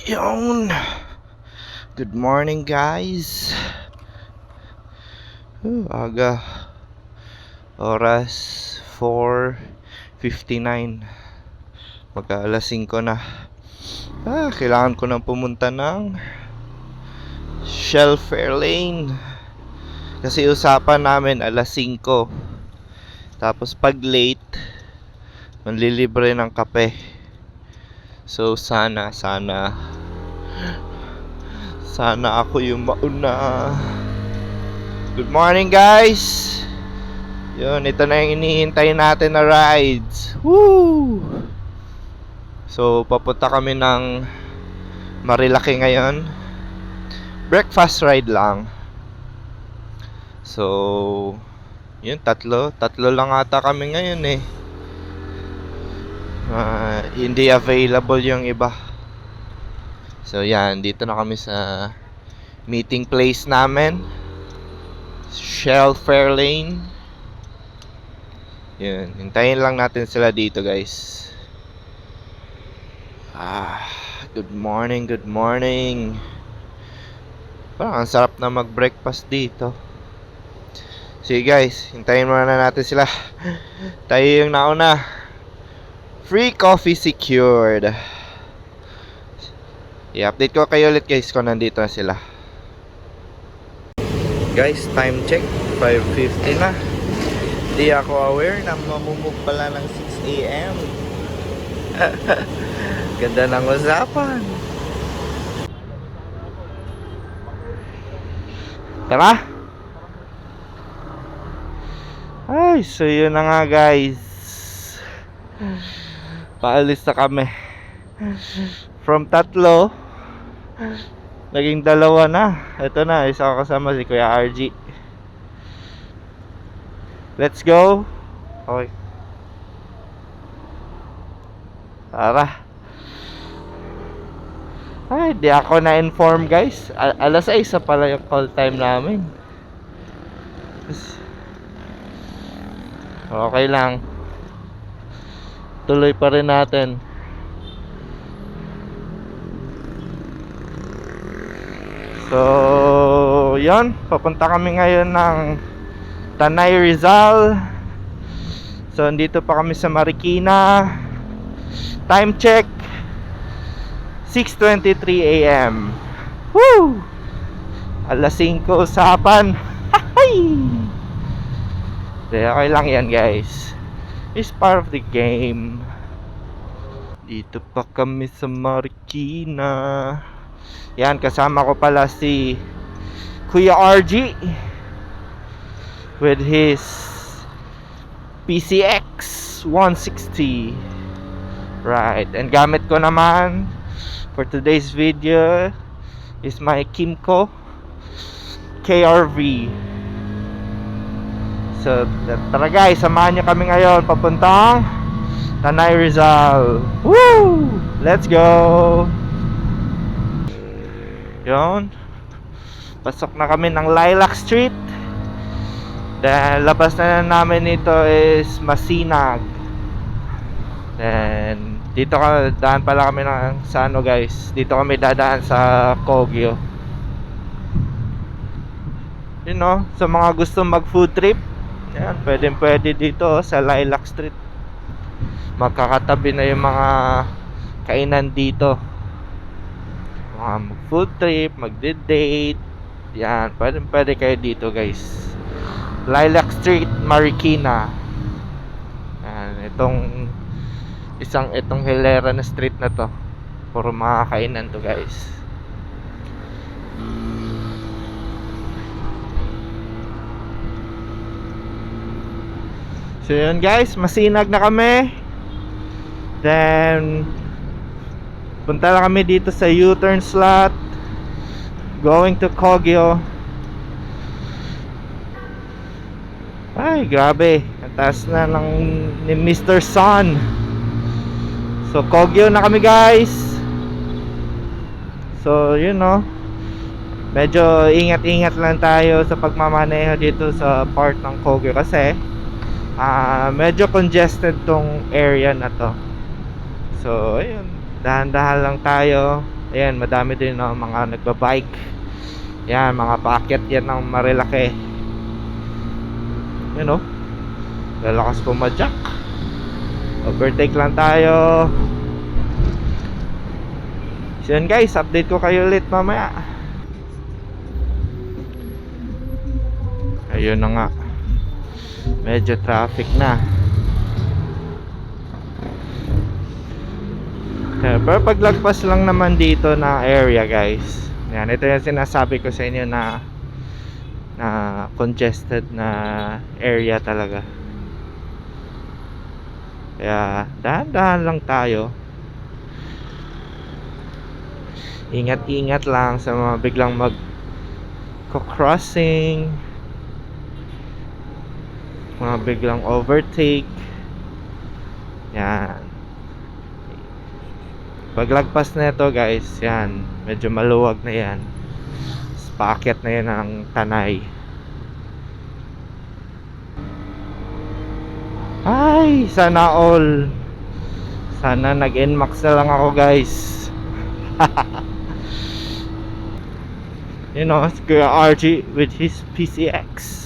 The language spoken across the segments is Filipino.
Yun. Good morning, guys. Aga. Oras 4:59. Mag-alas 5 na. Kailangan ko nang pumunta ng Shell Fairlane. Kasi usapan namin alas 5. Tapos pag late, manlilibre ng kape. So sana ako yung mauna. Good morning, guys. Yun, ito na yung inihintay natin na rides. Woo! So papunta kami ng Marilaki ngayon. Breakfast ride lang. So yun, tatlo lang ata kami ngayon eh. Hindi available yung iba. So yan, dito na kami sa meeting place namin, Shell Fairlane. Yun, hintayin lang natin sila dito, guys. Good morning. Parang ang sarap na mag-breakfast dito. Sige, guys, hintayin muna natin sila. Tayo yung nauna. Free coffee secured. I-update ko kayo ulit, guys, kung nandito na sila. Guys, time check 5:50 na. Di ako aware na mamumove pala ng 6 AM. Ganda ng usapan. Tara. So yun na nga, guys. Paalis na kami. From 3 naging 2 na. Ito na, isa ko kasama, si Kuya RG. Let's go. Okay. Tara. Di ako na-inform, guys. Alas 6 pala yung call time namin. Okay lang. Tuloy pa rin natin. So, yun, papunta kami ngayon ng Tanay, Rizal. So, andito pa kami sa Marikina. Time check 6:23 AM. Woo! Alas 5 usapan. Okay lang yan, guys. It's part of the game. Dito pa kami sa Marikina. Yan, kasama ko pala si Kuya RG with his PCX 160. Right, and gamit ko naman for today's video is my Kimco KRV. So tara, guys, samahan nyo kami ngayon papuntang Tanay, Rizal. Woo! Let's go! Yun, pasok na kami ng Lilac Street. Then labas na namin ito is Masinag. Then dito daan pala kami sa ano, guys. Dito kami dadaan sa Kogyo. You know, sa mga gusto mag food trip, yan, pwede dito sa Lilac Street. Magkakatabi na yung mga kainan dito. Mag food trip, mag-date, yan, pwede kayo dito, guys. Lilac Street, Marikina. Yan, itong hilera na street na to, puro mga kainan to, guys. So yun, guys, Masinag na kami. Then punta na kami dito sa U-turn slot going to Kogyo. Grabe, ang taas na ni Mr. Sun. So Kogyo na kami, guys. So you know, medyo ingat lang tayo sa pagmamaneho dito sa part ng Kogyo kasi medyo congested tong area na to. So ayun, dahan-dahan lang tayo. Ayan, madami din mga nagbabike. Yan, mga paakyat yan ng Marilake. You know, lalakas pumadyak. Overtake lang tayo. So yun guys, update ko kayo ulit mamaya. Ayun na nga, medyo traffic na. Pero paglagpas lang naman dito na area guys, yan, ito yung sinasabi ko sa inyo na congested na area talaga. Kaya dahan-dahan lang tayo. Ingat-ingat lang sa mga biglang crossing, mga biglang overtake. Yan. Paglagpas na ito guys, yan, medyo maluwag na yan. Paakyat na yan ng Tanay. Ay, sana all. Sana nag-NMAX na lang ako guys. You know, Kuya RG with his PCX.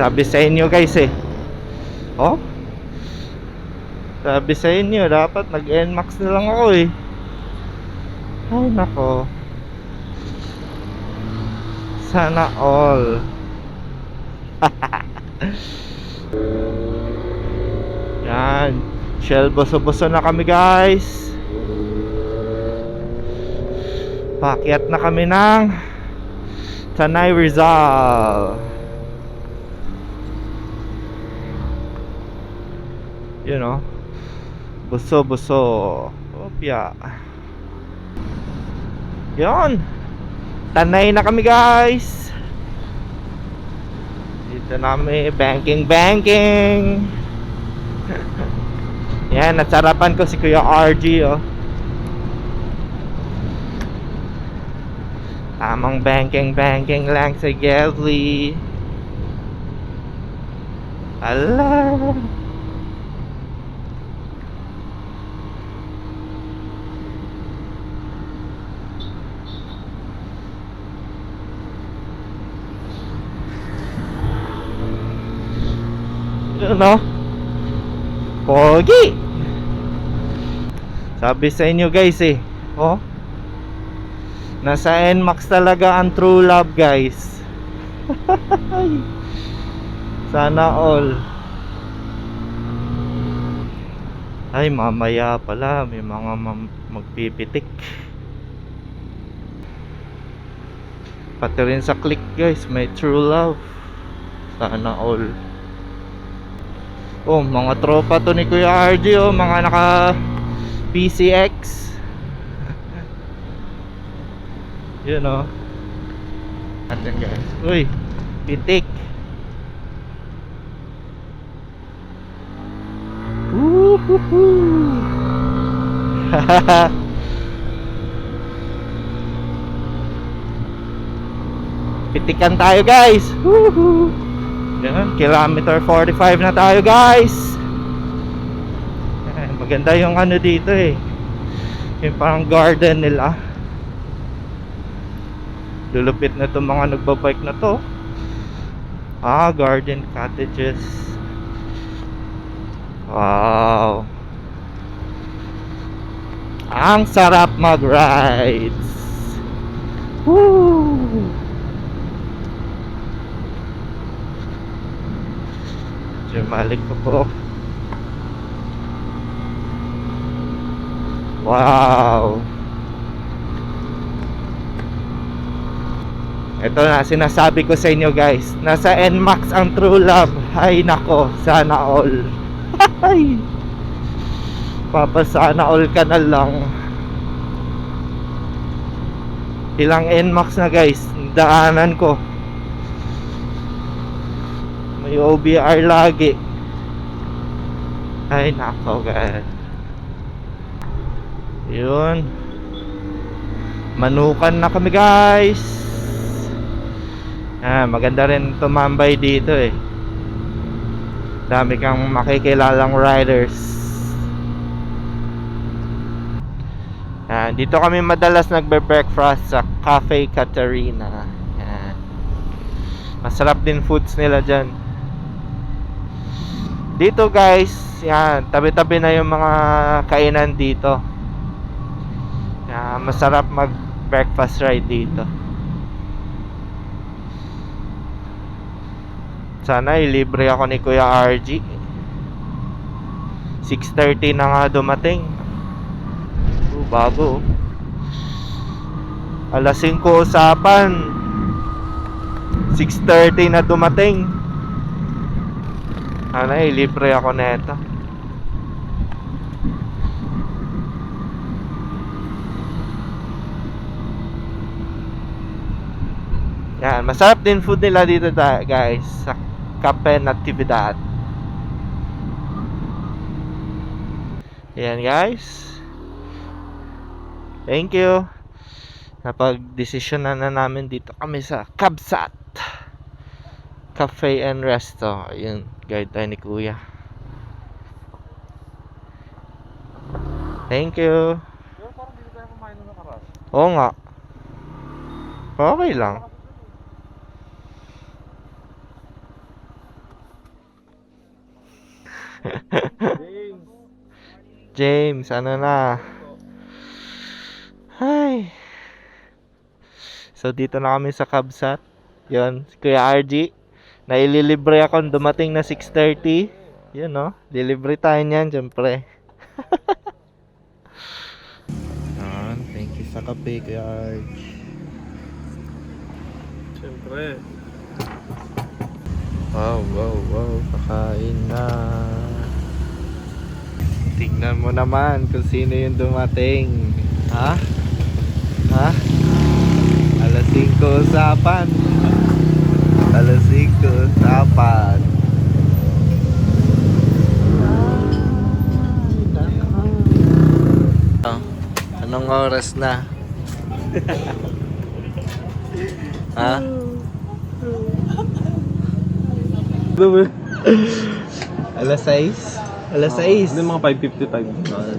Sabi sa inyo guys eh. Oh? Sabi sa inyo, dapat nag-NMAX na lang ako eh. Ay nako. Sana all. Yan, Shell, boso-boso na kami guys. Paakyat na kami ng Tanay, Rizal. You know, boso-boso. Opya. Yon, Tanay na kami guys. Dito namin banking. Yan, natsarapan ko si Kuya RG oh. Tamang banking lang sa Gelly. Ala. No? Pogi. Sabi sa inyo guys eh. Oh, nasa NMAX talaga ang true love guys. Sana all. Ay, mamaya pala may mga magpipitik. Pati rin sa click guys, may true love. Sana all. Oh, mga tropa to ni Kuya RG oh, mga naka PCX. You know. Atin guys. Uy, pitik. Pitikan tayo guys. Yan, kilometer 45 na tayo guys. Maganda yung ano dito eh, yung parang garden nila. Lulupit na itong mga nagbabike na to. Garden cottages. Wow, ang sarap mag-rides. Woo! Jumalik ko po. Wow. Ito na, sinasabi ko sa inyo guys, nasa NMAX ang true love. Ay nako, sana all. Ay, Papa, sana all ka na lang. Ilang NMAX na guys, daanan ko. May OBR lagi. Ay nako guys. Yun, manukan na kami guys. Maganda rin tumambay dito eh. Dami kang makikilalang riders. Dito kami madalas nagbe-breakfast sa Cafe Catarina. Yan. Masarap din foods nila dyan. Dito guys, yan, tabi-tabi na yung mga kainan dito. Masarap mag-breakfast ride dito. Sana ilibre ako ni Kuya RG. 6:30 na nga dumating. Bago. Alas 5 usapan. 6:30 na dumating. Sana ilibre ako neto. Yan, masarap din food nila dito guys sa Cafe Natividad. Yan guys. Thank you. Napag-desisyonan na namin dito kami sa Kabsat Cafe and Resto. Ayun, guide tayo ni Kuya. Thank you. Pero parang dito tayo kumain ng nakaras. Oo nga. Okay lang. James, ano na? Hi. So dito na kami sa Kabsat. Yun, Kuya RG. Naililibre ako dumating na 6:30. Yun no, delivery tayo niyan, syempre. Thank you sa kape, Kuya RG. Siyempre. Wow, kakain na. Tingnan mo naman kung sino yung dumating. Ha? Alas 5 usapan. Alas 5 usapan. Anong oras na? Ha? Alas 6? Alas 6? Hindi, mga 5:55.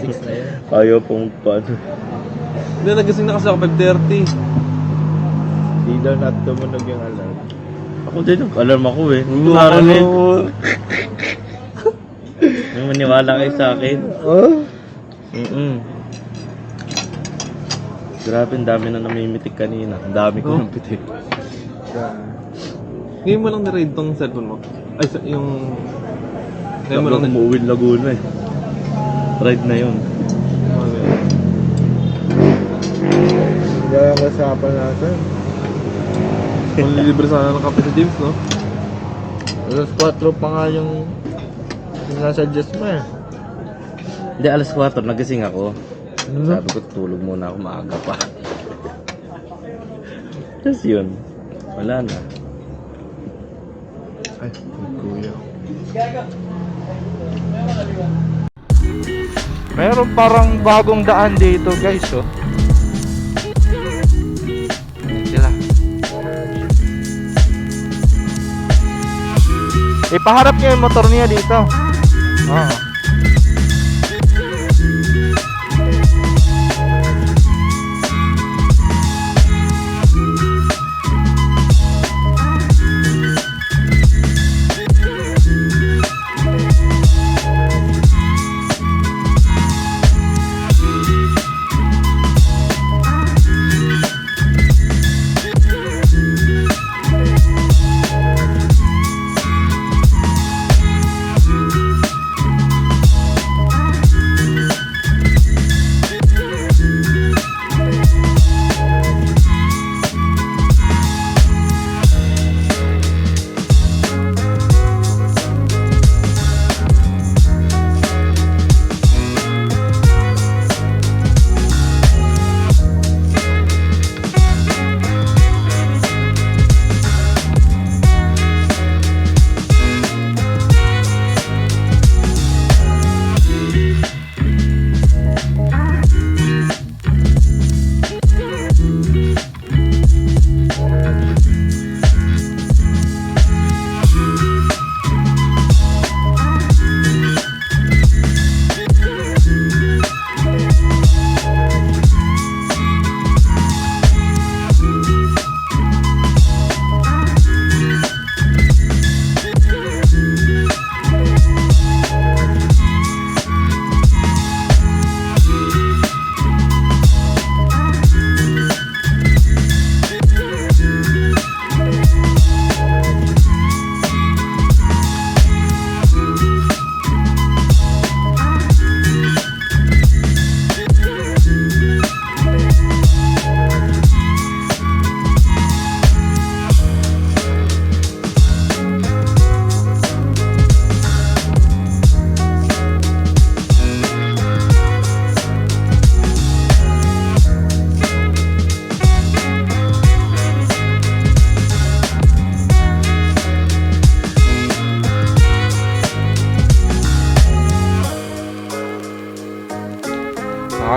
6 na yun. Ayaw pong paano. Hindi, nagising na kasi ako 5:30. Di daw na tumunog yung alarm. Ako din, nag-alarm ako eh. Ano? Narinig. May maniwala kayo sa akin. Oh? Grabe, ang dami na namimitik kanina. Ang dami ko Oh. ng pitik. Ngayon mo lang na-raid tong cellphone mo? Ay, yung... Ngayon mo lang na... umuwi Laguna eh. Ride na yun. Hindi ang kasapan natin. Malilibre sana ng kape sa James, no? Alas 4 pa nga yung nasuggest mo eh. Hindi, alas 4, nagising ako. Sabi ko, tulog muna ako, maaga pa. Tapos yun, wala na. Ay, kuya. Meron parang bagong daan dito guys, oh. Sila. Ipaharap niya yung motor niya dito. Oo.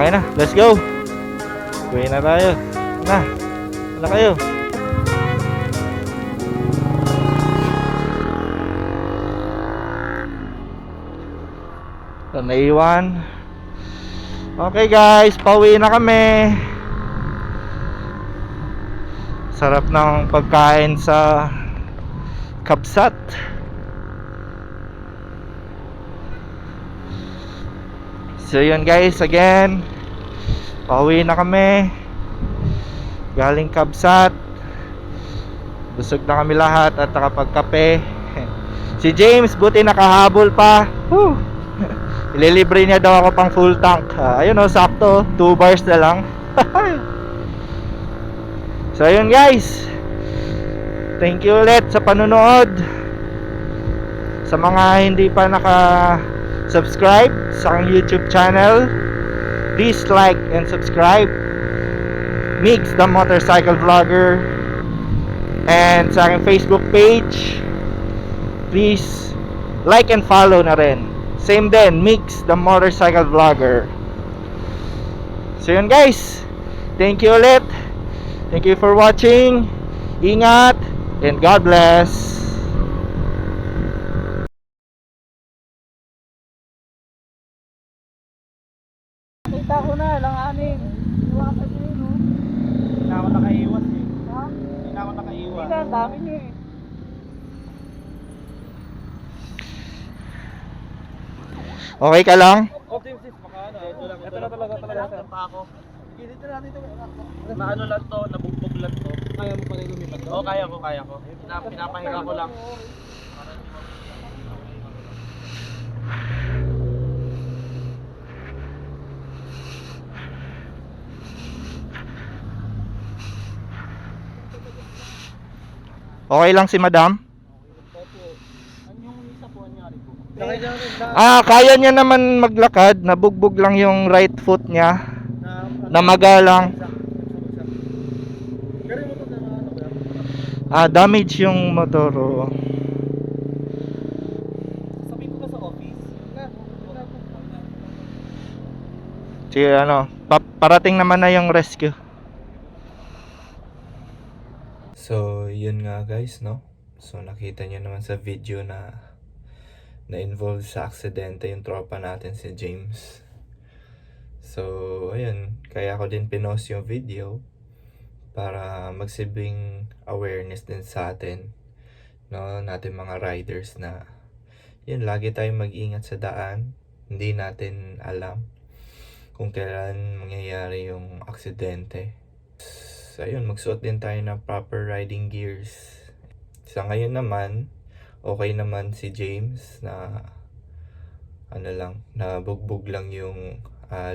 Okay na, let's go. Uwi na tayo. Na, wala kayo. Ito, naiwan. Okay guys, pauwi na kami. Sarap ng pagkain sa Kabsat. So yun guys, again, pauwi na kami galing Kabsat. Busog na kami lahat at nakapagkape. Si James buti nakahabol pa. Whew. Ililibre niya daw ako pang full tank. Ayun o, sakto, 2 bars na lang. So ayun guys, thank you ulit sa panonood. Sa mga hindi pa naka-subscribe sa aking YouTube channel, please like and subscribe. Migs the Motorcycle Vlogger. And sa aking Facebook page, please like and follow na rin. Same din, Migs the Motorcycle Vlogger. So yun guys, thank you ulit. Thank you for watching. Ingat and God bless. Kita ko na, langanin. Iwasan nyo yun, no? Hindi na ako nakaiwas eh. Ha? Hindi na ako nakaiwas. Hindi na, ang dami nyo eh. Okay ka lang? Optimistic, baka ano. Ito na talaga sir. Pa ako. Dito na, dito. Maano lang to, nabugbog lang to. Kaya mo pa rin lumipat to? Oo, kaya ko. Pinapahinga ko lang. Okay lang si Madam? Ano yung isa po nangyari po? Kaya niya naman maglakad. Nabugbog lang yung right foot niya. Namaga lang. Pero yung motor na ano ba? Damage yung motor. Oh. Sabihin ko ba sa office? Sige, ano, parating naman na yung rescue. So, yun nga guys, no? So, nakita nyo naman sa video na na-involve sa aksidente yung tropa natin si James. So, ayun, kaya ko din pinost yung video para magsibing awareness din sa atin, no, natin mga riders na yun, lagi tayong mag-ingat sa daan. Hindi natin alam kung kailan mangyayari yung aksidente. So, ayun, magsuot din tayo ng proper riding gears. Sa ngayon naman, okay naman si James na ano lang, nabugbog lang yung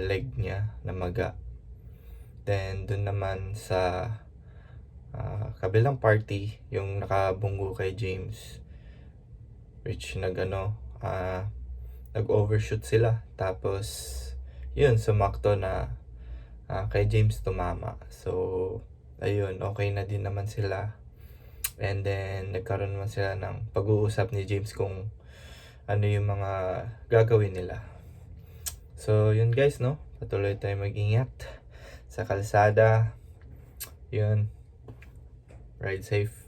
leg niya na maga. Then dun naman sa kabilang party, yung nakabunggo kay James, which nag-overshoot sila. Tapos yun, sumakto na kay James tumama. So ayun, okay na din naman sila. And then nagkaroon naman sila ng pag-uusap ni James kung ano yung mga gagawin nila. So yun guys, no, patuloy tayo mag-ingat sa kalsada. Yun, ride safe.